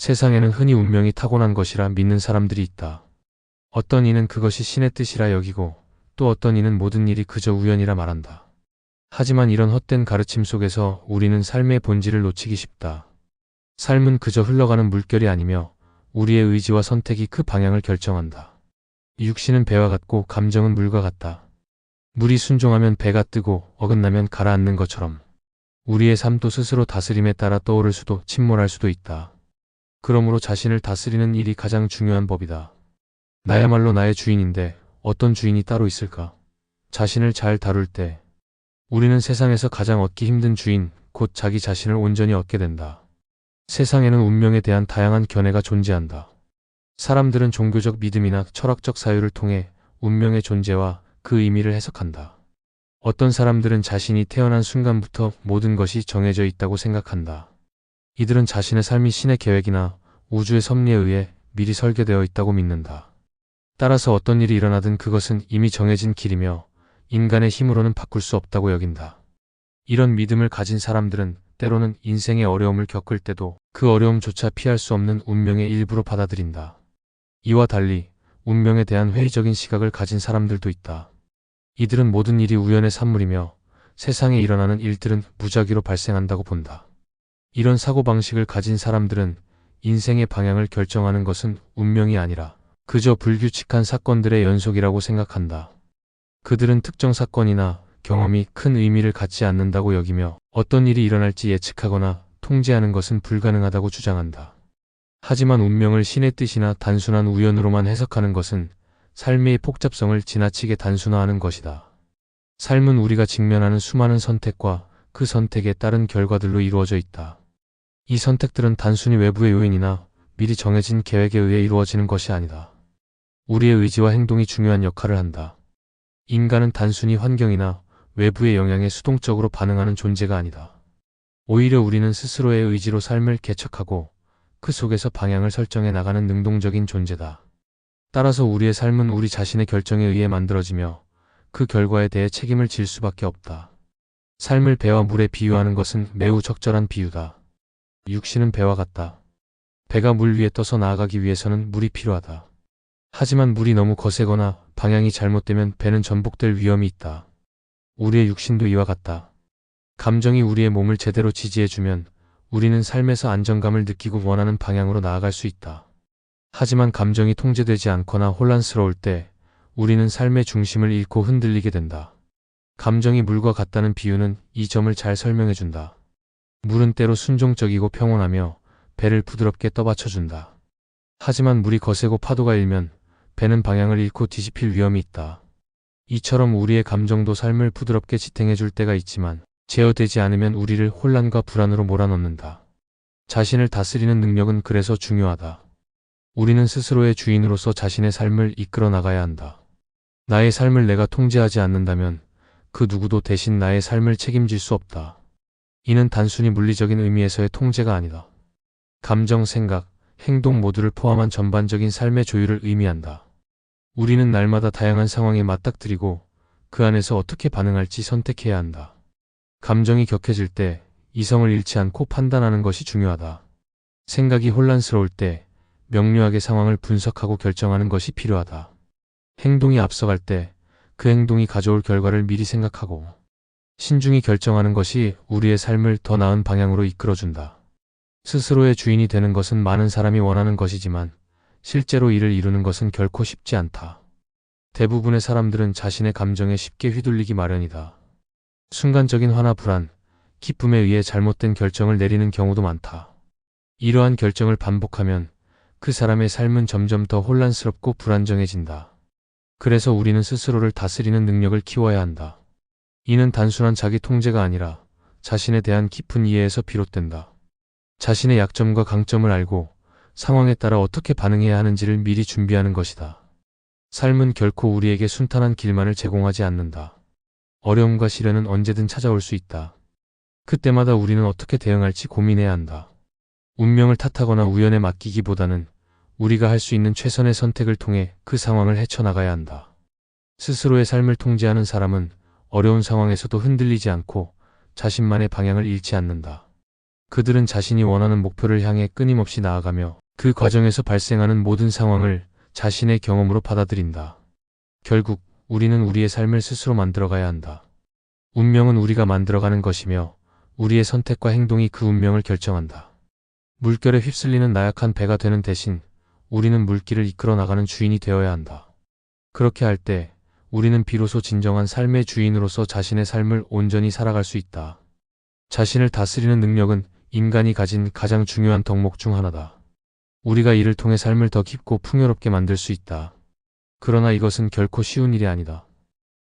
세상에는 흔히 운명이 타고난 것이라 믿는 사람들이 있다. 어떤 이는 그것이 신의 뜻이라 여기고 또 어떤 이는 모든 일이 그저 우연이라 말한다. 하지만 이런 헛된 가르침 속에서 우리는 삶의 본질을 놓치기 쉽다. 삶은 그저 흘러가는 물결이 아니며 우리의 의지와 선택이 그 방향을 결정한다. 육신은 배와 같고 감정은 물과 같다. 물이 순종하면 배가 뜨고 어긋나면 가라앉는 것처럼 우리의 삶도 스스로 다스림에 따라 떠오를 수도 침몰할 수도 있다. 그러므로 자신을 다스리는 일이 가장 중요한 법이다. 나야말로 나의 주인인데 어떤 주인이 따로 있을까? 자신을 잘 다룰 때 우리는 세상에서 가장 얻기 힘든 주인, 곧 자기 자신을 온전히 얻게 된다. 세상에는 운명에 대한 다양한 견해가 존재한다. 사람들은 종교적 믿음이나 철학적 사유를 통해 운명의 존재와 그 의미를 해석한다. 어떤 사람들은 자신이 태어난 순간부터 모든 것이 정해져 있다고 생각한다. 이들은 자신의 삶이 신의 계획이나 우주의 섭리에 의해 미리 설계되어 있다고 믿는다. 따라서 어떤 일이 일어나든 그것은 이미 정해진 길이며 인간의 힘으로는 바꿀 수 없다고 여긴다. 이런 믿음을 가진 사람들은 때로는 인생의 어려움을 겪을 때도 그 어려움조차 피할 수 없는 운명의 일부로 받아들인다. 이와 달리 운명에 대한 회의적인 시각을 가진 사람들도 있다. 이들은 모든 일이 우연의 산물이며 세상에 일어나는 일들은 무작위로 발생한다고 본다. 이런 사고방식을 가진 사람들은 인생의 방향을 결정하는 것은 운명이 아니라 그저 불규칙한 사건들의 연속이라고 생각한다. 그들은 특정 사건이나 경험이 큰 의미를 갖지 않는다고 여기며 어떤 일이 일어날지 예측하거나 통제하는 것은 불가능하다고 주장한다. 하지만 운명을 신의 뜻이나 단순한 우연으로만 해석하는 것은 삶의 복잡성을 지나치게 단순화하는 것이다. 삶은 우리가 직면하는 수많은 선택과 그 선택에 따른 결과들로 이루어져 있다. 이 선택들은 단순히 외부의 요인이나 미리 정해진 계획에 의해 이루어지는 것이 아니다. 우리의 의지와 행동이 중요한 역할을 한다. 인간은 단순히 환경이나 외부의 영향에 수동적으로 반응하는 존재가 아니다. 오히려 우리는 스스로의 의지로 삶을 개척하고 그 속에서 방향을 설정해 나가는 능동적인 존재다. 따라서 우리의 삶은 우리 자신의 결정에 의해 만들어지며 그 결과에 대해 책임을 질 수밖에 없다. 삶을 배와 물에 비유하는 것은 매우 적절한 비유다. 육신은 배와 같다. 배가 물 위에 떠서 나아가기 위해서는 물이 필요하다. 하지만 물이 너무 거세거나 방향이 잘못되면 배는 전복될 위험이 있다. 우리의 육신도 이와 같다. 감정이 우리의 몸을 제대로 지지해주면 우리는 삶에서 안정감을 느끼고 원하는 방향으로 나아갈 수 있다. 하지만 감정이 통제되지 않거나 혼란스러울 때 우리는 삶의 중심을 잃고 흔들리게 된다. 감정이 물과 같다는 비유는 이 점을 잘 설명해준다. 물은 때로 순종적이고 평온하며 배를 부드럽게 떠받쳐준다. 하지만 물이 거세고 파도가 일면 배는 방향을 잃고 뒤집힐 위험이 있다. 이처럼 우리의 감정도 삶을 부드럽게 지탱해줄 때가 있지만 제어되지 않으면 우리를 혼란과 불안으로 몰아넣는다. 자신을 다스리는 능력은 그래서 중요하다. 우리는 스스로의 주인으로서 자신의 삶을 이끌어 나가야 한다. 나의 삶을 내가 통제하지 않는다면 그 누구도 대신 나의 삶을 책임질 수 없다. 이는 단순히 물리적인 의미에서의 통제가 아니다. 감정, 생각, 행동 모두를 포함한 전반적인 삶의 조율을 의미한다. 우리는 날마다 다양한 상황에 맞닥뜨리고 그 안에서 어떻게 반응할지 선택해야 한다. 감정이 격해질 때 이성을 잃지 않고 판단하는 것이 중요하다. 생각이 혼란스러울 때 명료하게 상황을 분석하고 결정하는 것이 필요하다. 행동이 앞서갈 때 그 행동이 가져올 결과를 미리 생각하고 신중히 결정하는 것이 우리의 삶을 더 나은 방향으로 이끌어준다. 스스로의 주인이 되는 것은 많은 사람이 원하는 것이지만 실제로 이를 이루는 것은 결코 쉽지 않다. 대부분의 사람들은 자신의 감정에 쉽게 휘둘리기 마련이다. 순간적인 화나 불안, 기쁨에 의해 잘못된 결정을 내리는 경우도 많다. 이러한 결정을 반복하면 그 사람의 삶은 점점 더 혼란스럽고 불안정해진다. 그래서 우리는 스스로를 다스리는 능력을 키워야 한다. 이는 단순한 자기 통제가 아니라 자신에 대한 깊은 이해에서 비롯된다. 자신의 약점과 강점을 알고 상황에 따라 어떻게 반응해야 하는지를 미리 준비하는 것이다. 삶은 결코 우리에게 순탄한 길만을 제공하지 않는다. 어려움과 시련은 언제든 찾아올 수 있다. 그때마다 우리는 어떻게 대응할지 고민해야 한다. 운명을 탓하거나 우연에 맡기기보다는 우리가 할 수 있는 최선의 선택을 통해 그 상황을 헤쳐나가야 한다. 스스로의 삶을 통제하는 사람은 어려운 상황에서도 흔들리지 않고 자신만의 방향을 잃지 않는다. 그들은 자신이 원하는 목표를 향해 끊임없이 나아가며 그 과정에서 발생하는 모든 상황을 자신의 경험으로 받아들인다. 결국 우리는 우리의 삶을 스스로 만들어가야 한다. 운명은 우리가 만들어가는 것이며 우리의 선택과 행동이 그 운명을 결정한다. 물결에 휩쓸리는 나약한 배가 되는 대신 우리는 물길을 이끌어 나가는 주인이 되어야 한다. 그렇게 할 때 우리는 비로소 진정한 삶의 주인으로서 자신의 삶을 온전히 살아갈 수 있다. 자신을 다스리는 능력은 인간이 가진 가장 중요한 덕목 중 하나다. 우리가 이를 통해 삶을 더 깊고 풍요롭게 만들 수 있다. 그러나 이것은 결코 쉬운 일이 아니다.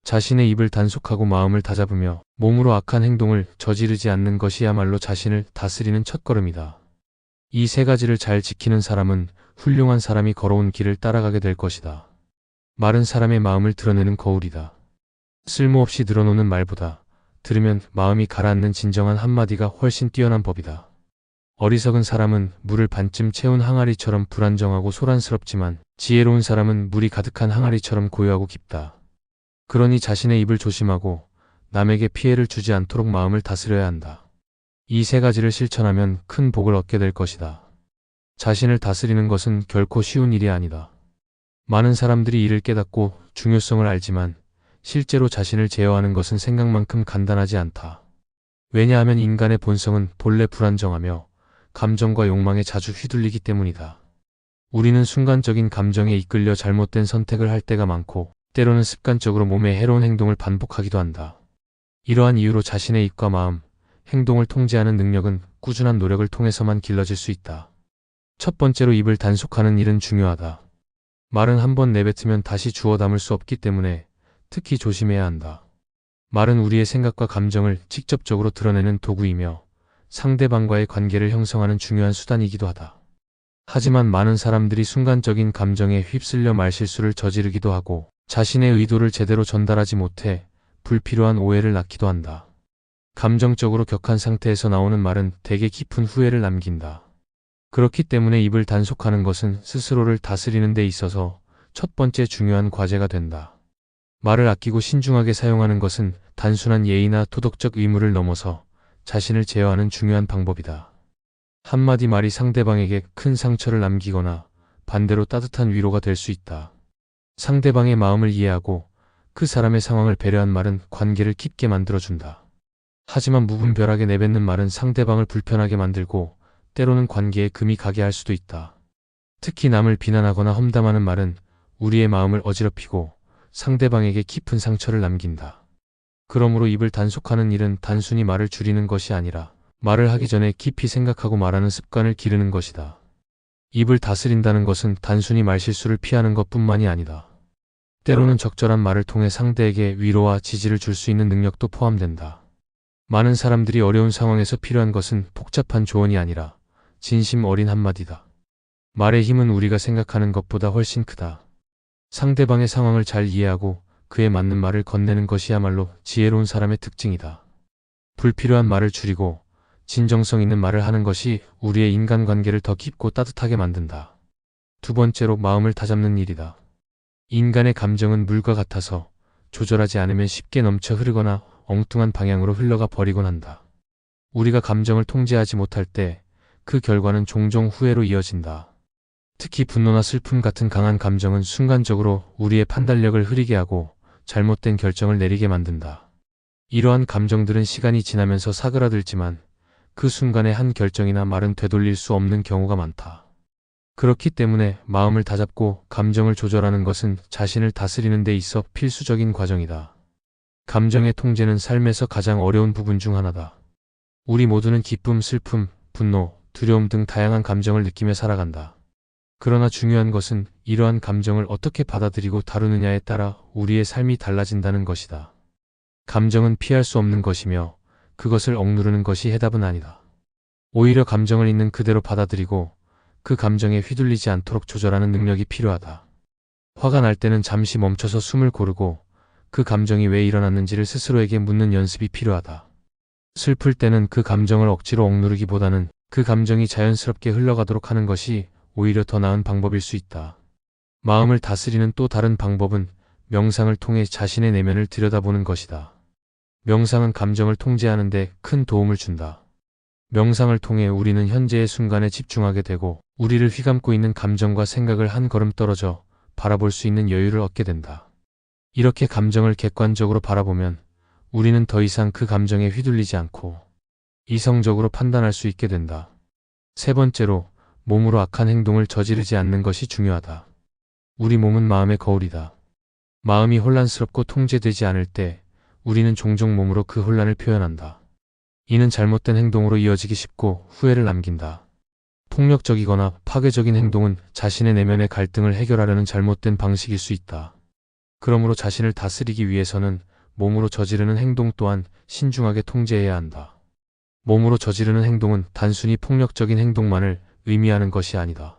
자신의 입을 단속하고 마음을 다잡으며 몸으로 악한 행동을 저지르지 않는 것이야말로 자신을 다스리는 첫걸음이다. 이 세 가지를 잘 지키는 사람은 훌륭한 사람이 걸어온 길을 따라가게 될 것이다. 마른 사람의 마음을 드러내는 거울이다. 쓸모없이 늘어놓는 말보다 들으면 마음이 가라앉는 진정한 한마디가 훨씬 뛰어난 법이다. 어리석은 사람은 물을 반쯤 채운 항아리처럼 불안정하고 소란스럽지만 지혜로운 사람은 물이 가득한 항아리처럼 고요하고 깊다. 그러니 자신의 입을 조심하고 남에게 피해를 주지 않도록 마음을 다스려야 한다. 이 세 가지를 실천하면 큰 복을 얻게 될 것이다. 자신을 다스리는 것은 결코 쉬운 일이 아니다. 많은 사람들이 이를 깨닫고 중요성을 알지만 실제로 자신을 제어하는 것은 생각만큼 간단하지 않다. 왜냐하면 인간의 본성은 본래 불안정하며 감정과 욕망에 자주 휘둘리기 때문이다. 우리는 순간적인 감정에 이끌려 잘못된 선택을 할 때가 많고 때로는 습관적으로 몸에 해로운 행동을 반복하기도 한다. 이러한 이유로 자신의 입과 마음, 행동을 통제하는 능력은 꾸준한 노력을 통해서만 길러질 수 있다. 첫 번째로 입을 단속하는 일은 중요하다. 말은 한번 내뱉으면 다시 주워 담을 수 없기 때문에 특히 조심해야 한다. 말은 우리의 생각과 감정을 직접적으로 드러내는 도구이며 상대방과의 관계를 형성하는 중요한 수단이기도 하다. 하지만 많은 사람들이 순간적인 감정에 휩쓸려 말실수를 저지르기도 하고 자신의 의도를 제대로 전달하지 못해 불필요한 오해를 낳기도 한다. 감정적으로 격한 상태에서 나오는 말은 대개 깊은 후회를 남긴다. 그렇기 때문에 입을 단속하는 것은 스스로를 다스리는 데 있어서 첫 번째 중요한 과제가 된다. 말을 아끼고 신중하게 사용하는 것은 단순한 예의나 도덕적 의무를 넘어서 자신을 제어하는 중요한 방법이다. 한마디 말이 상대방에게 큰 상처를 남기거나 반대로 따뜻한 위로가 될 수 있다. 상대방의 마음을 이해하고 그 사람의 상황을 배려한 말은 관계를 깊게 만들어준다. 하지만 무분별하게 내뱉는 말은 상대방을 불편하게 만들고 때로는 관계에 금이 가게 할 수도 있다. 특히 남을 비난하거나 험담하는 말은 우리의 마음을 어지럽히고 상대방에게 깊은 상처를 남긴다. 그러므로 입을 단속하는 일은 단순히 말을 줄이는 것이 아니라 말을 하기 전에 깊이 생각하고 말하는 습관을 기르는 것이다. 입을 다스린다는 것은 단순히 말실수를 피하는 것뿐만이 아니다. 때로는 적절한 말을 통해 상대에게 위로와 지지를 줄 수 있는 능력도 포함된다. 많은 사람들이 어려운 상황에서 필요한 것은 복잡한 조언이 아니라 진심 어린 한마디다. 말의 힘은 우리가 생각하는 것보다 훨씬 크다. 상대방의 상황을 잘 이해하고 그에 맞는 말을 건네는 것이야말로 지혜로운 사람의 특징이다. 불필요한 말을 줄이고 진정성 있는 말을 하는 것이 우리의 인간관계를 더 깊고 따뜻하게 만든다. 두 번째로 마음을 다잡는 일이다. 인간의 감정은 물과 같아서 조절하지 않으면 쉽게 넘쳐 흐르거나 엉뚱한 방향으로 흘러가 버리곤 한다. 우리가 감정을 통제하지 못할 때 그 결과는 종종 후회로 이어진다. 특히 분노나 슬픔 같은 강한 감정은 순간적으로 우리의 판단력을 흐리게 하고 잘못된 결정을 내리게 만든다. 이러한 감정들은 시간이 지나면서 사그라들지만 그 순간의 한 결정이나 말은 되돌릴 수 없는 경우가 많다. 그렇기 때문에 마음을 다잡고 감정을 조절하는 것은 자신을 다스리는 데 있어 필수적인 과정이다. 감정의 통제는 삶에서 가장 어려운 부분 중 하나다. 우리 모두는 기쁨, 슬픔, 분노, 두려움 등 다양한 감정을 느끼며 살아간다. 그러나 중요한 것은 이러한 감정을 어떻게 받아들이고 다루느냐에 따라 우리의 삶이 달라진다는 것이다. 감정은 피할 수 없는 것이며 그것을 억누르는 것이 해답은 아니다. 오히려 감정을 있는 그대로 받아들이고 그 감정에 휘둘리지 않도록 조절하는 능력이 필요하다. 화가 날 때는 잠시 멈춰서 숨을 고르고 그 감정이 왜 일어났는지를 스스로에게 묻는 연습이 필요하다. 슬플 때는 그 감정을 억지로 억누르기보다는 그 감정이 자연스럽게 흘러가도록 하는 것이 오히려 더 나은 방법일 수 있다. 마음을 다스리는 또 다른 방법은 명상을 통해 자신의 내면을 들여다보는 것이다. 명상은 감정을 통제하는 데 큰 도움을 준다. 명상을 통해 우리는 현재의 순간에 집중하게 되고 우리를 휘감고 있는 감정과 생각을 한 걸음 떨어져 바라볼 수 있는 여유를 얻게 된다. 이렇게 감정을 객관적으로 바라보면 우리는 더 이상 그 감정에 휘둘리지 않고 이성적으로 판단할 수 있게 된다. 세 번째로, 몸으로 악한 행동을 저지르지 않는 것이 중요하다. 우리 몸은 마음의 거울이다. 마음이 혼란스럽고 통제되지 않을 때 우리는 종종 몸으로 그 혼란을 표현한다. 이는 잘못된 행동으로 이어지기 쉽고 후회를 남긴다. 폭력적이거나 파괴적인 행동은 자신의 내면의 갈등을 해결하려는 잘못된 방식일 수 있다. 그러므로 자신을 다스리기 위해서는 몸으로 저지르는 행동 또한 신중하게 통제해야 한다. 몸으로 저지르는 행동은 단순히 폭력적인 행동만을 의미하는 것이 아니다.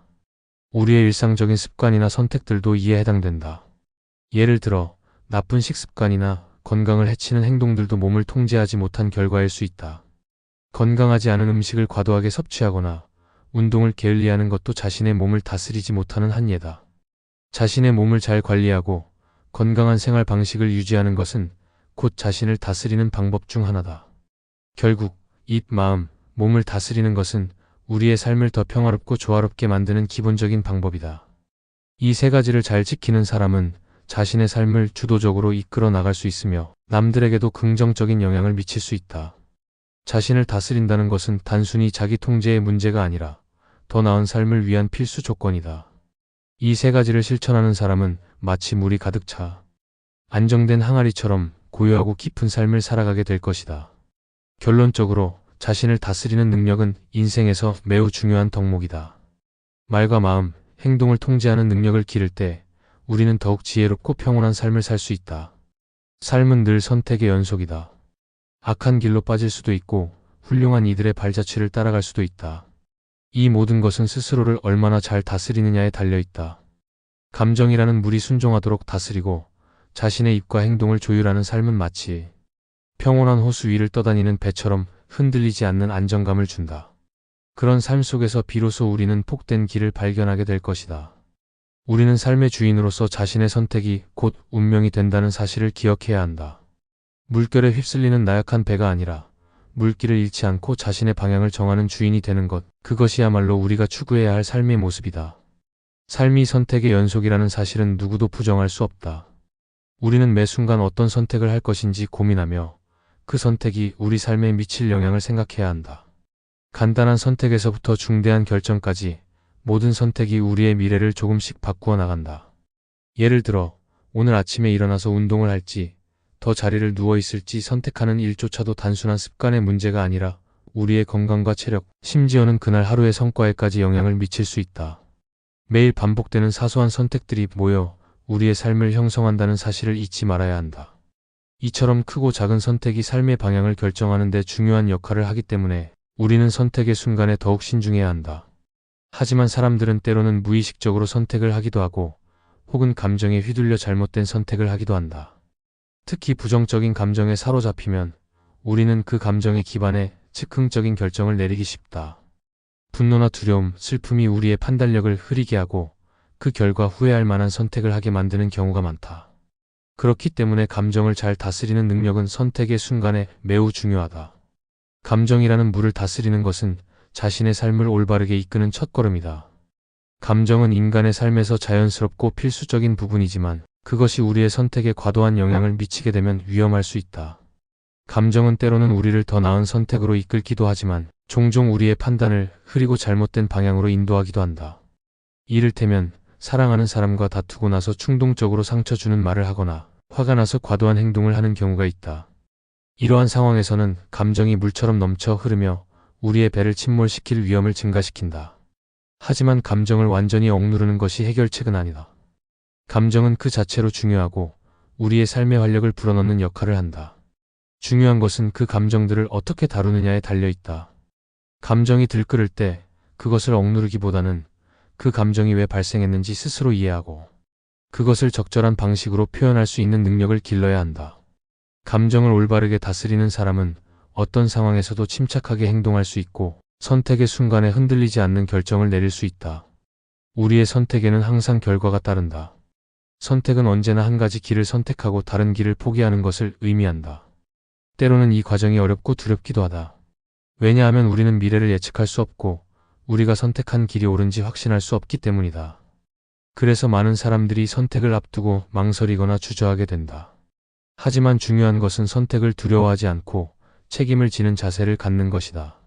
우리의 일상적인 습관이나 선택들도 이에 해당된다. 예를 들어 나쁜 식습관이나 건강을 해치는 행동들도 몸을 통제하지 못한 결과일 수 있다. 건강하지 않은 음식을 과도하게 섭취하거나 운동을 게을리하는 것도 자신의 몸을 다스리지 못하는 한 예다. 자신의 몸을 잘 관리하고 건강한 생활 방식을 유지하는 것은 곧 자신을 다스리는 방법 중 하나다. 결국 입, 마음, 몸을 다스리는 것은 우리의 삶을 더 평화롭고 조화롭게 만드는 기본적인 방법이다. 이 세 가지를 잘 지키는 사람은 자신의 삶을 주도적으로 이끌어 나갈 수 있으며 남들에게도 긍정적인 영향을 미칠 수 있다. 자신을 다스린다는 것은 단순히 자기 통제의 문제가 아니라 더 나은 삶을 위한 필수 조건이다. 이 세 가지를 실천하는 사람은 마치 물이 가득 차 안정된 항아리처럼 고요하고 깊은 삶을 살아가게 될 것이다. 결론적으로 자신을 다스리는 능력은 인생에서 매우 중요한 덕목이다. 말과 마음, 행동을 통제하는 능력을 기를 때 우리는 더욱 지혜롭고 평온한 삶을 살 수 있다. 삶은 늘 선택의 연속이다. 악한 길로 빠질 수도 있고 훌륭한 이들의 발자취를 따라갈 수도 있다. 이 모든 것은 스스로를 얼마나 잘 다스리느냐에 달려있다. 감정이라는 물이 순종하도록 다스리고 자신의 입과 행동을 조율하는 삶은 마치 평온한 호수 위를 떠다니는 배처럼 흔들리지 않는 안정감을 준다. 그런 삶 속에서 비로소 우리는 복된 길을 발견하게 될 것이다. 우리는 삶의 주인으로서 자신의 선택이 곧 운명이 된다는 사실을 기억해야 한다. 물결에 휩쓸리는 나약한 배가 아니라 물길을 잃지 않고 자신의 방향을 정하는 주인이 되는 것, 그것이야말로 우리가 추구해야 할 삶의 모습이다. 삶이 선택의 연속이라는 사실은 누구도 부정할 수 없다. 우리는 매 순간 어떤 선택을 할 것인지 고민하며 그 선택이 우리 삶에 미칠 영향을 생각해야 한다. 간단한 선택에서부터 중대한 결정까지 모든 선택이 우리의 미래를 조금씩 바꾸어 나간다. 예를 들어 오늘 아침에 일어나서 운동을 할지 더 자리를 누워 있을지 선택하는 일조차도 단순한 습관의 문제가 아니라 우리의 건강과 체력, 심지어는 그날 하루의 성과에까지 영향을 미칠 수 있다. 매일 반복되는 사소한 선택들이 모여 우리의 삶을 형성한다는 사실을 잊지 말아야 한다. 이처럼 크고 작은 선택이 삶의 방향을 결정하는 데 중요한 역할을 하기 때문에 우리는 선택의 순간에 더욱 신중해야 한다. 하지만 사람들은 때로는 무의식적으로 선택을 하기도 하고 혹은 감정에 휘둘려 잘못된 선택을 하기도 한다. 특히 부정적인 감정에 사로잡히면 우리는 그 감정에 기반해 즉흥적인 결정을 내리기 쉽다. 분노나 두려움, 슬픔이 우리의 판단력을 흐리게 하고 그 결과 후회할 만한 선택을 하게 만드는 경우가 많다. 그렇기 때문에 감정을 잘 다스리는 능력은 선택의 순간에 매우 중요하다. 감정이라는 물을 다스리는 것은 자신의 삶을 올바르게 이끄는 첫걸음이다. 감정은 인간의 삶에서 자연스럽고 필수적인 부분이지만 그것이 우리의 선택에 과도한 영향을 미치게 되면 위험할 수 있다. 감정은 때로는 우리를 더 나은 선택으로 이끌기도 하지만 종종 우리의 판단을 흐리고 잘못된 방향으로 인도하기도 한다. 이를테면 사랑하는 사람과 다투고 나서 충동적으로 상처 주는 말을 하거나 화가 나서 과도한 행동을 하는 경우가 있다. 이러한 상황에서는 감정이 물처럼 넘쳐 흐르며 우리의 배를 침몰시킬 위험을 증가시킨다. 하지만 감정을 완전히 억누르는 것이 해결책은 아니다. 감정은 그 자체로 중요하고 우리의 삶의 활력을 불어넣는 역할을 한다. 중요한 것은 그 감정들을 어떻게 다루느냐에 달려있다. 감정이 들끓을 때 그것을 억누르기보다는 그 감정이 왜 발생했는지 스스로 이해하고 그것을 적절한 방식으로 표현할 수 있는 능력을 길러야 한다. 감정을 올바르게 다스리는 사람은 어떤 상황에서도 침착하게 행동할 수 있고 선택의 순간에 흔들리지 않는 결정을 내릴 수 있다. 우리의 선택에는 항상 결과가 따른다. 선택은 언제나 한 가지 길을 선택하고 다른 길을 포기하는 것을 의미한다. 때로는 이 과정이 어렵고 두렵기도 하다. 왜냐하면 우리는 미래를 예측할 수 없고 우리가 선택한 길이 옳은지 확신할 수 없기 때문이다. 그래서 많은 사람들이 선택을 앞두고 망설이거나 주저하게 된다. 하지만 중요한 것은 선택을 두려워하지 않고 책임을 지는 자세를 갖는 것이다.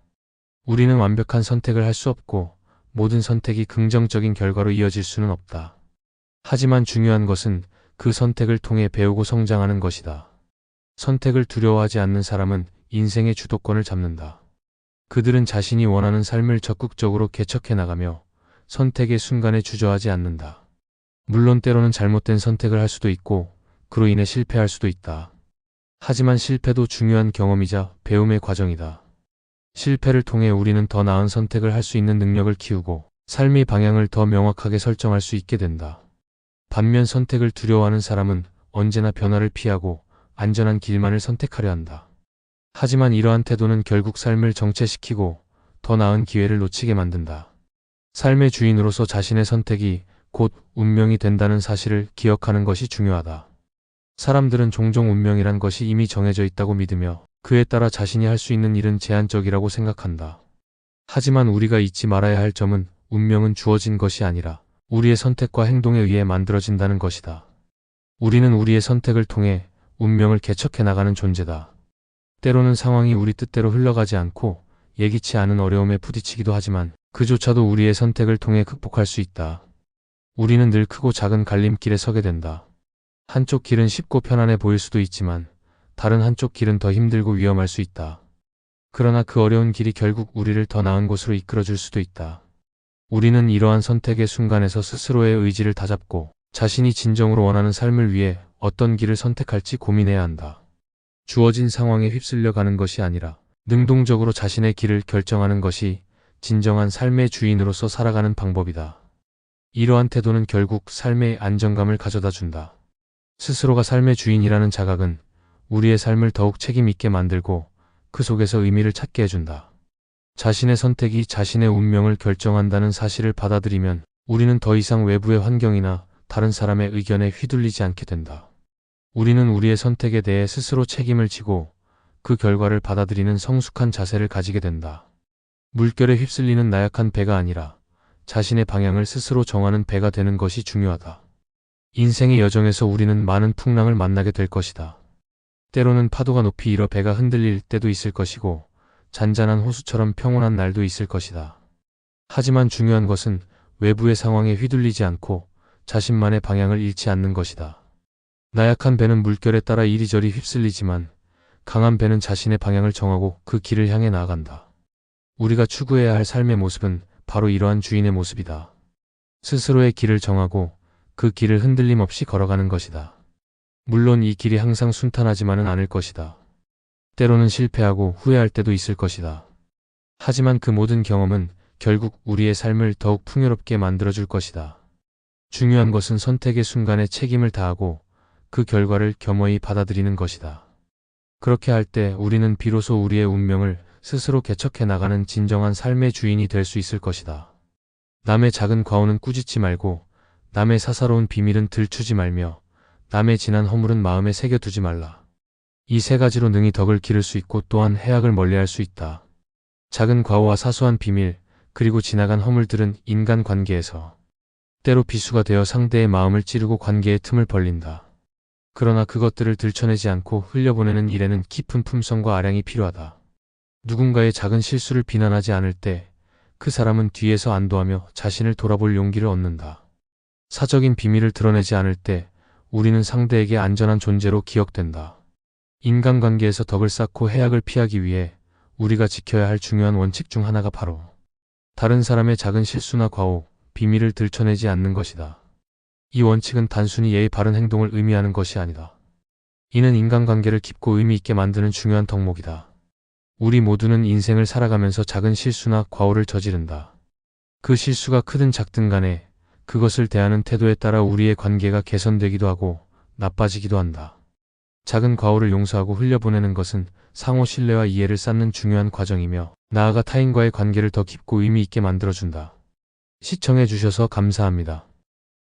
우리는 완벽한 선택을 할 수 없고 모든 선택이 긍정적인 결과로 이어질 수는 없다. 하지만 중요한 것은 그 선택을 통해 배우고 성장하는 것이다. 선택을 두려워하지 않는 사람은 인생의 주도권을 잡는다. 그들은 자신이 원하는 삶을 적극적으로 개척해 나가며 선택의 순간에 주저하지 않는다. 물론 때로는 잘못된 선택을 할 수도 있고 그로 인해 실패할 수도 있다. 하지만 실패도 중요한 경험이자 배움의 과정이다. 실패를 통해 우리는 더 나은 선택을 할 수 있는 능력을 키우고 삶의 방향을 더 명확하게 설정할 수 있게 된다. 반면 선택을 두려워하는 사람은 언제나 변화를 피하고 안전한 길만을 선택하려 한다. 하지만 이러한 태도는 결국 삶을 정체시키고 더 나은 기회를 놓치게 만든다. 삶의 주인으로서 자신의 선택이 곧 운명이 된다는 사실을 기억하는 것이 중요하다. 사람들은 종종 운명이란 것이 이미 정해져 있다고 믿으며 그에 따라 자신이 할 수 있는 일은 제한적이라고 생각한다. 하지만 우리가 잊지 말아야 할 점은 운명은 주어진 것이 아니라 우리의 선택과 행동에 의해 만들어진다는 것이다. 우리는 우리의 선택을 통해 운명을 개척해 나가는 존재다. 때로는 상황이 우리 뜻대로 흘러가지 않고 예기치 않은 어려움에 부딪히기도 하지만 그조차도 우리의 선택을 통해 극복할 수 있다. 우리는 늘 크고 작은 갈림길에 서게 된다. 한쪽 길은 쉽고 편안해 보일 수도 있지만 다른 한쪽 길은 더 힘들고 위험할 수 있다. 그러나 그 어려운 길이 결국 우리를 더 나은 곳으로 이끌어줄 수도 있다. 우리는 이러한 선택의 순간에서 스스로의 의지를 다잡고 자신이 진정으로 원하는 삶을 위해 어떤 길을 선택할지 고민해야 한다. 주어진 상황에 휩쓸려 가는 것이 아니라 능동적으로 자신의 길을 결정하는 것이 진정한 삶의 주인으로서 살아가는 방법이다. 이러한 태도는 결국 삶의 안정감을 가져다 준다. 스스로가 삶의 주인이라는 자각은 우리의 삶을 더욱 책임 있게 만들고 그 속에서 의미를 찾게 해준다. 자신의 선택이 자신의 운명을 결정한다는 사실을 받아들이면 우리는 더 이상 외부의 환경이나 다른 사람의 의견에 휘둘리지 않게 된다. 우리는 우리의 선택에 대해 스스로 책임을 지고 그 결과를 받아들이는 성숙한 자세를 가지게 된다. 물결에 휩쓸리는 나약한 배가 아니라 자신의 방향을 스스로 정하는 배가 되는 것이 중요하다. 인생의 여정에서 우리는 많은 풍랑을 만나게 될 것이다. 때로는 파도가 높이 일어 배가 흔들릴 때도 있을 것이고 잔잔한 호수처럼 평온한 날도 있을 것이다. 하지만 중요한 것은 외부의 상황에 휘둘리지 않고 자신만의 방향을 잃지 않는 것이다. 나약한 배는 물결에 따라 이리저리 휩쓸리지만 강한 배는 자신의 방향을 정하고 그 길을 향해 나아간다. 우리가 추구해야 할 삶의 모습은 바로 이러한 주인의 모습이다. 스스로의 길을 정하고 그 길을 흔들림 없이 걸어가는 것이다. 물론 이 길이 항상 순탄하지만은 않을 것이다. 때로는 실패하고 후회할 때도 있을 것이다. 하지만 그 모든 경험은 결국 우리의 삶을 더욱 풍요롭게 만들어줄 것이다. 중요한 것은 선택의 순간에 책임을 다하고 그 결과를 겸허히 받아들이는 것이다. 그렇게 할 때 우리는 비로소 우리의 운명을 스스로 개척해 나가는 진정한 삶의 주인이 될 수 있을 것이다. 남의 작은 과오는 꾸짖지 말고 남의 사사로운 비밀은 들추지 말며 남의 지난 허물은 마음에 새겨두지 말라. 이 세 가지로 능히 덕을 기를 수 있고 또한 해악을 멀리할 수 있다. 작은 과오와 사소한 비밀 그리고 지나간 허물들은 인간관계에서 때로 비수가 되어 상대의 마음을 찌르고 관계의 틈을 벌린다. 그러나 그것들을 들춰내지 않고 흘려보내는 일에는 깊은 품성과 아량이 필요하다. 누군가의 작은 실수를 비난하지 않을 때 그 사람은 뒤에서 안도하며 자신을 돌아볼 용기를 얻는다. 사적인 비밀을 드러내지 않을 때 우리는 상대에게 안전한 존재로 기억된다. 인간관계에서 덕을 쌓고 해악을 피하기 위해 우리가 지켜야 할 중요한 원칙 중 하나가 바로 다른 사람의 작은 실수나 과오, 비밀을 들춰내지 않는 것이다. 이 원칙은 단순히 예의 바른 행동을 의미하는 것이 아니다. 이는 인간관계를 깊고 의미 있게 만드는 중요한 덕목이다. 우리 모두는 인생을 살아가면서 작은 실수나 과오를 저지른다. 그 실수가 크든 작든 간에 그것을 대하는 태도에 따라 우리의 관계가 개선되기도 하고 나빠지기도 한다. 작은 과오를 용서하고 흘려보내는 것은 상호 신뢰와 이해를 쌓는 중요한 과정이며 나아가 타인과의 관계를 더 깊고 의미 있게 만들어준다. 시청해 주셔서 감사합니다.